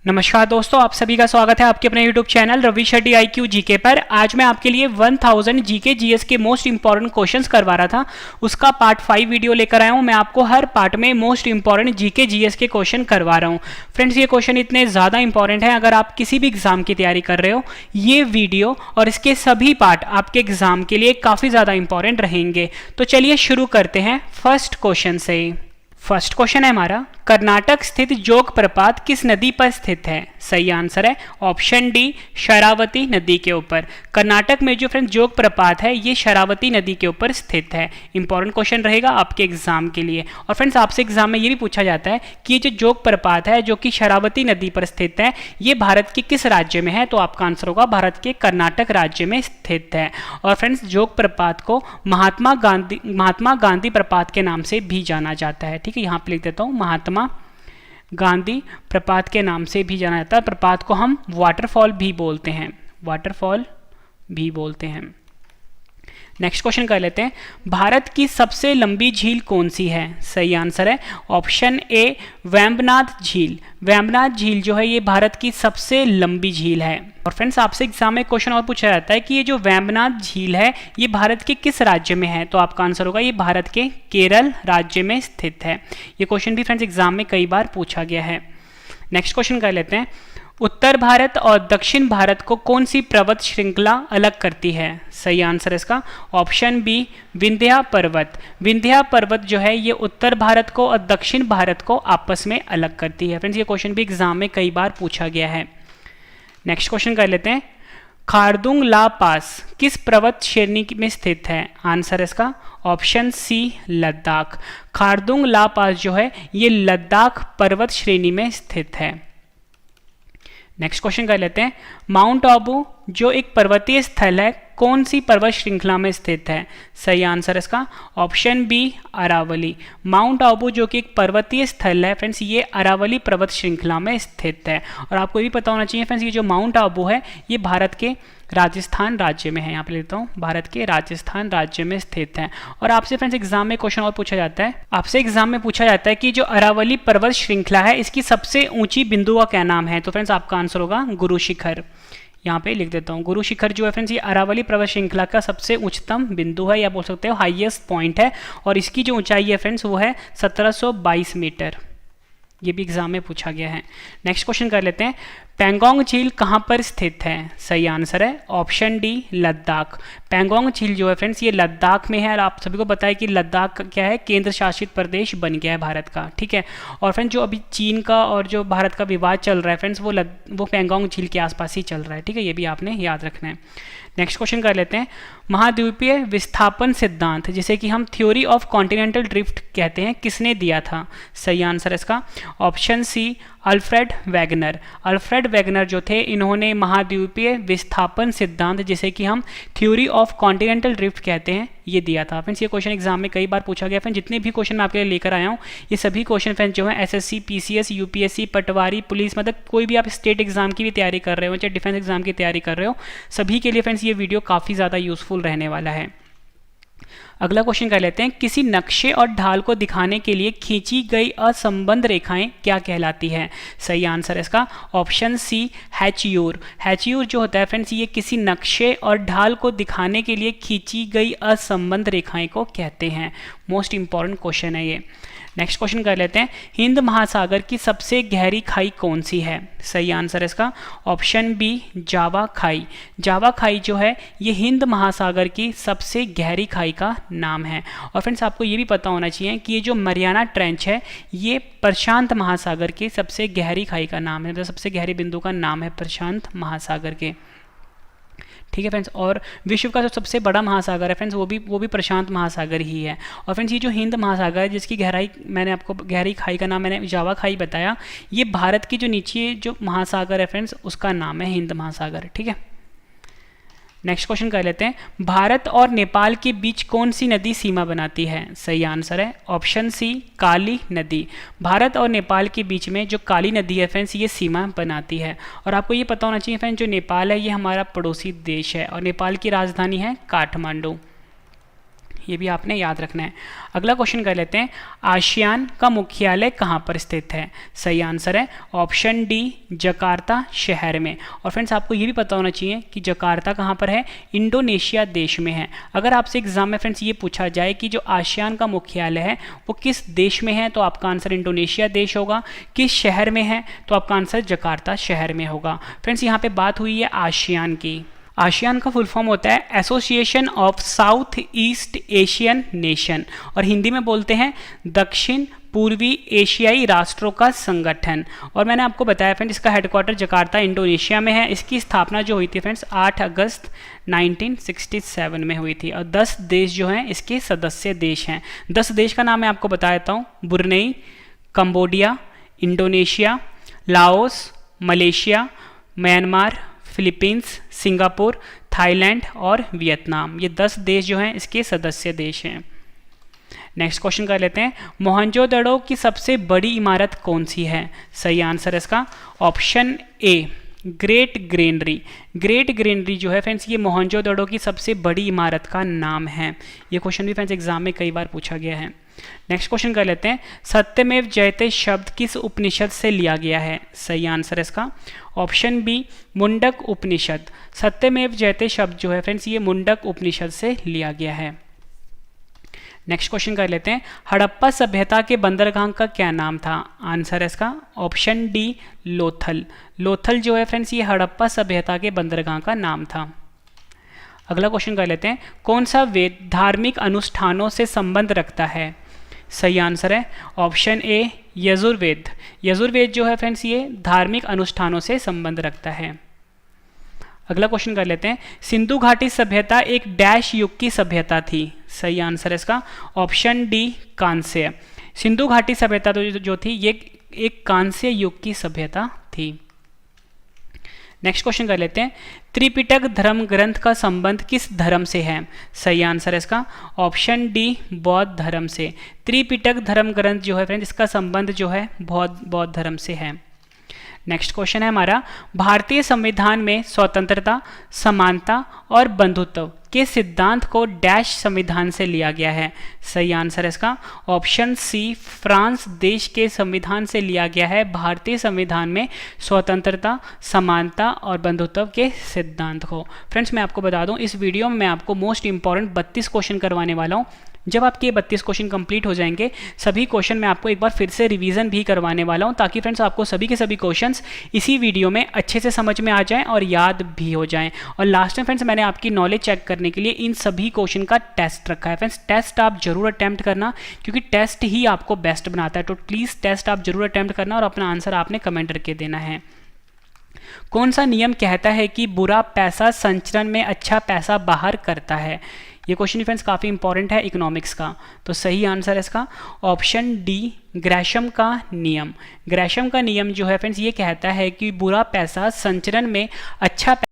नमस्कार दोस्तों, आप सभी का स्वागत है आपके अपने YouTube channel Ravi Shetty IQ GK पर। आज मैं आपके लिए 1000 जीके जीएस के मोस्ट इंपॉर्टेंट क्वेश्चंस करवा रहा था, उसका पार्ट 5 वीडियो लेकर आया हूं। मैं आपको हर पार्ट में मोस्ट इंपॉर्टेंट जीके जीएस के क्वेश्चन करवा रहा हूं। फ्रेंड्स, ये क्वेश्चन इतने ज़्यादा इंपॉर्टेंट है, अगर आप किसी भी एग्जाम की तैयारी कर रहे हो, ये वीडियो और इसके सभी पार्ट आपके एग्जाम के लिए काफ़ी ज़्यादा इंपॉर्टेंट रहेंगे। तो चलिए शुरू करते हैं फर्स्ट क्वेश्चन से। फर्स्ट क्वेश्चन है हमारा, कर्नाटक स्थित जोग प्रपात किस नदी पर स्थित है? सही आंसर है ऑप्शन डी, शरावती नदी के ऊपर। कर्नाटक में जो फ्रेंड्स जोग प्रपात है, ये शरावती नदी के ऊपर स्थित है। इंपॉर्टेंट क्वेश्चन रहेगा आपके एग्जाम के लिए। और फ्रेंड्स, आपसे एग्जाम में ये भी पूछा जाता है कि ये जो जोग प्रपात है जो कि शरावती नदी पर स्थित है, ये भारत के किस राज्य में है? तो आपका आंसर होगा भारत के कर्नाटक राज्य में स्थित है। और फ्रेंड्स, जोग प्रपात को महात्मा गांधी प्रपात के नाम से भी जाना जाता है। ठीक है, यहाँ पे लिख देता हूँ, महात्मा गांधी प्रपात के नाम से भी जाना जाता है। प्रपात को हम वाटरफॉल भी बोलते हैं, वाटरफॉल भी बोलते हैं। नेक्स्ट क्वेश्चन कर लेते हैं, भारत की सबसे लंबी झील कौन सी है? सही आंसर है ऑप्शन ए, वेम्बनाथ झील। वेम्बनाथ झील जो है, ये भारत की सबसे लंबी झील है। और फ्रेंड्स, आपसे एग्जाम में क्वेश्चन और पूछा जाता है कि ये जो वेम्बनाथ झील है, ये भारत के किस राज्य में है? तो आपका आंसर होगा ये भारत के केरल राज्य में स्थित है। ये क्वेश्चन भी फ्रेंड्स एग्जाम में कई बार पूछा गया है। नेक्स्ट क्वेश्चन कर लेते हैं, उत्तर भारत और दक्षिण भारत को कौन सी पर्वत श्रृंखला अलग करती है? सही आंसर है इसका ऑप्शन बी, विंध्या पर्वत। विंध्या पर्वत जो है, ये उत्तर भारत को और दक्षिण भारत को आपस में अलग करती है। फ्रेंड्स, ये क्वेश्चन भी एग्जाम में कई बार पूछा गया है। नेक्स्ट क्वेश्चन कर लेते हैं, खारदुंग ला पास किस पर्वत श्रेणी में स्थित है? आंसर है इसका ऑप्शन सी, लद्दाख। खारदुंग ला पास जो है, ये लद्दाख पर्वत श्रेणी में स्थित है। नेक्स्ट क्वेश्चन कर लेते हैं, माउंट आबू जो एक पर्वतीय स्थल है, कौन सी पर्वत श्रृंखला में स्थित है? सही आंसर इसका option B, Aravalli. Mount Abu जो कि एक पर्वतीय स्थल है फ्रेंड्स, ये अरावली पर्वत श्रृंखला में स्थित है। और आपको ये भी पता होना चाहिए फ्रेंड्स, ये जो माउंट आबू है, ये भारत के राजस्थान राज्य में है। यहाँ पे लेता हूँ, भारत के राजस्थान राज्य में स्थित है। और आपसे फ्रेंड्स एग्जाम में क्वेश्चन और पूछा जाता है, आपसे एग्जाम में पूछा जाता है कि जो अरावली पर्वत श्रृंखला है, इसकी सबसे ऊंची बिंदु का क्या नाम है? तो फ्रेंड्स, आपका आंसर होगा गुरु शिखर। यहाँ पे लिख देता हूँ, गुरु शिखर जो है फ्रेंड्स, ये अरावली पर्वत श्रृंखला का सबसे उच्चतम बिंदु है, या बोल सकते हो हाईएस्ट पॉइंट है। और इसकी जो ऊंचाई है फ्रेंड्स, वो है 1722 मीटर। ये भी एग्जाम में पूछा गया है। नेक्स्ट क्वेश्चन कर लेते हैं, पैंगोंग झील कहाँ पर स्थित है? सही आंसर है ऑप्शन डी, लद्दाख। पैंगोंग झील जो है फ्रेंड्स, ये लद्दाख में है। और आप सभी को पता है कि लद्दाख क्या है, केंद्र शासित प्रदेश बन गया है भारत का। ठीक है, और फ्रेंड्स, जो अभी चीन का और जो भारत का विवाद चल रहा है फ्रेंड्स, वो पैंगोंग झील के आसपास ही चल रहा है। ठीक है, ये भी आपने याद रखना है। नेक्स्ट क्वेश्चन कर लेते हैं, महाद्वीपीय विस्थापन सिद्धांत जिसे कि हम थ्योरी ऑफ कॉन्टिनेंटल ड्रिफ्ट कहते हैं, किसने दिया था? सही आंसर है इसका option C, Alfred Wegener. Alfred Wegener जो थे, इन्होंने महाद्वीपीय विस्थापन सिद्धांत जिसे कि हम थ्योरी ऑफ कॉन्टिनेंटल ड्रिफ्ट कहते हैं, ये दिया था। फ्रेंड्स, ये क्वेश्चन एग्जाम में कई बार पूछा गया। फ्रेंड्स, जितने भी क्वेश्चन मैं आपके लिए लेकर आया हूँ, ये सभी क्वेश्चन फ्रेंड्स जो है एसएससी, पीसीएस, यूपीएससी, पटवारी, पुलिस, मतलब कोई भी आप स्टेट एग्जाम की भी तैयारी कर रहे हो, चाहे डिफेंस एग्जाम की तैयारी कर रहे हो, सभी के लिए फ्रेंड्स ये वीडियो काफ़ी ज़्यादा यूजफुल रहने वाला है। अगला क्वेश्चन कर लेते हैं, किसी नक्शे और ढाल को दिखाने के लिए खींची गई असंबद्ध रेखाएं क्या कहलाती है? सही आंसर है इसका ऑप्शन सी, हैच्योर। हैच्योर जो होता है फ्रेंड्स, ये किसी नक्शे और ढाल को दिखाने के लिए खींची गई असंबद्ध रेखाएं को कहते हैं। मोस्ट इंपॉर्टेंट क्वेश्चन है ये। नेक्स्ट क्वेश्चन कर लेते हैं, हिंद महासागर की सबसे गहरी खाई कौन सी है? सही आंसर है इसका ऑप्शन बी, जावा खाई। जावा खाई जो है, ये हिंद महासागर की सबसे गहरी खाई का नाम है। और फ्रेंड्स, आपको ये भी पता होना चाहिए कि ये जो मरियाना ट्रेंच है, ये प्रशांत महासागर की सबसे गहरी खाई का नाम है, मतलब सबसे गहरे बिंदु का नाम है प्रशांत महासागर के। ठीक है फ्रेंड्स, और विश्व का जो सबसे बड़ा महासागर है फ्रेंड्स, वो भी प्रशांत महासागर ही है। और फ्रेंड्स, ये जो हिंद महासागर है, जिसकी गहराई मैंने आपको गहरी खाई का नाम मैंने जावा खाई बताया, ये भारत की जो नीचे जो महासागर है फ्रेंड्स, उसका नाम है हिंद महासागर। ठीक है, नेक्स्ट क्वेश्चन कर लेते हैं, भारत और नेपाल के बीच कौन सी नदी सीमा बनाती है? सही आंसर है ऑप्शन सी, काली नदी। भारत और नेपाल के बीच में जो काली नदी है फ्रेंड्स, ये सीमा बनाती है। और आपको ये पता होना चाहिए फ्रेंड्स, जो नेपाल है, ये हमारा पड़ोसी देश है और नेपाल की राजधानी है काठमांडू। ये भी आपने याद रखना है। अगला क्वेश्चन कर लेते हैं, आसियान का मुख्यालय कहाँ पर स्थित है? सही आंसर है ऑप्शन डी, जकार्ता शहर में। और फ्रेंड्स आपको ये भी पता होना चाहिए कि जकार्ता कहाँ पर है, इंडोनेशिया देश में है। अगर आपसे एग्जाम में फ्रेंड्स ये पूछा जाए कि जो आसियान का मुख्यालय है वो किस देश में है, तो आपका आंसर इंडोनेशिया देश होगा। किस शहर में है, तो आपका आंसर जकार्ता शहर में होगा। फ्रेंड्स यहाँ पे बात हुई है आसियान की। आसियान का फुल फॉर्म होता है association of south east Asian nation, और हिंदी में बोलते हैं दक्षिण पूर्वी एशियाई राष्ट्रों का संगठन। और मैंने आपको बताया फ्रेंड्स इसका हेडक्वार्टर जकार्ता इंडोनेशिया में है। इसकी स्थापना जो हुई थी फ्रेंड्स 8 अगस्त 1967 में हुई थी, और 10 देश जो हैं इसके सदस्य देश हैं। 10 देश का नाम मैं आपको बता देता हूँ, Brunei, Cambodia, Indonesia, Laos, Malaysia, Myanmar, Philippines, Singapore, Thailand और वियतनाम। ये 10 देश जो हैं इसके सदस्य देश हैं। नेक्स्ट क्वेश्चन कर लेते हैं, मोहनजोदड़ो की सबसे बड़ी इमारत कौन सी है? सही आंसर है इसका option A, great granary. Great granary जो है फ्रेंड्स ये मोहनजोदड़ो की सबसे बड़ी इमारत का नाम है। ये क्वेश्चन भी फ्रेंड्स एग्जाम में कई बार पूछा गया है। नेक्स्ट क्वेश्चन कर लेते हैं, सत्यमेव जयते शब्द किस उपनिषद से लिया गया है? सही आंसर है इसका ऑप्शन बी, मुंडक उपनिषद। सत्यमेव जयते शब्द जो है फ्रेंड्स ये मुंडक उपनिषद से लिया गया है। नेक्स्ट क्वेश्चन कर लेते हैं, हड़प्पा सभ्यता के बंदरगाह का क्या नाम था? आंसर है इसका ऑप्शन डी, लोथल। लोथल जो है फ्रेंड्स ये हड़प्पा सभ्यता के बंदरगाह का नाम था। अगला क्वेश्चन कर लेते हैं, कौन सा वेद धार्मिक अनुष्ठानों से संबंध रखता है? सही आंसर है ऑप्शन ए, यजुर्वेद। यजुर्वेद जो है फ्रेंड्स ये धार्मिक अनुष्ठानों से संबंध रखता है। अगला क्वेश्चन कर लेते हैं, सिंधु घाटी सभ्यता एक डैश युग की सभ्यता थी? सही आंसर है इसका ऑप्शन डी, कांस्य। सिंधु घाटी सभ्यता जो थी ये एक कांस्य युग की सभ्यता थी। नेक्स्ट क्वेश्चन कर लेते हैं, त्रिपिटक धर्म ग्रंथ का संबंध किस धर्म से है? सही आंसर है इसका ऑप्शन डी, बौद्ध धर्म से। त्रिपिटक धर्म ग्रंथ जो है फ्रेंड्स इसका संबंध जो है बौद्ध धर्म से है। नेक्स्ट क्वेश्चन है हमारा, भारतीय संविधान में स्वतंत्रता, समानता और बंधुत्व के सिद्धांत को डैश संविधान से लिया गया है? सही आंसर है इसका ऑप्शन सी, फ्रांस देश के संविधान से लिया गया है भारतीय संविधान में स्वतंत्रता, समानता और बंधुत्व के सिद्धांत को। फ्रेंड्स मैं आपको बता दूं इस वीडियो में मैं आपको मोस्ट इंपॉर्टेंट 32 क्वेश्चन करवाने वाला हूं। जब आपके 32 क्वेश्चन कंप्लीट हो जाएंगे सभी क्वेश्चन मैं आपको एक बार फिर से रिवीजन भी करवाने वाला हूं, ताकि फ्रेंड्स आपको सभी के सभी क्वेश्चंस इसी वीडियो में अच्छे से समझ में आ जाएं और याद भी हो जाएं। और लास्ट में फ्रेंड्स मैंने आपकी नॉलेज चेक करने के लिए इन सभी क्वेश्चन का टेस्ट रखा है। फ्रेंड्स टेस्ट आप जरूर अटैम्प्ट करना, क्योंकि टेस्ट ही आपको बेस्ट बनाता है। तो प्लीज़ टेस्ट आप जरूर अटैम्प्ट करना और अपना आंसर आपने कमेंट करके देना है। कौन सा नियम कहता है कि बुरा पैसा संचरण में अच्छा पैसा बाहर करता है? ये क्वेश्चन फ्रेंड्स काफ़ी इंपॉर्टेंट है इकोनॉमिक्स का। तो सही आंसर है इसका ऑप्शन डी, ग्रैशम का नियम। ग्रैशम का नियम जो है फ्रेंड्स ये कहता है कि बुरा पैसा संचरण में अच्छा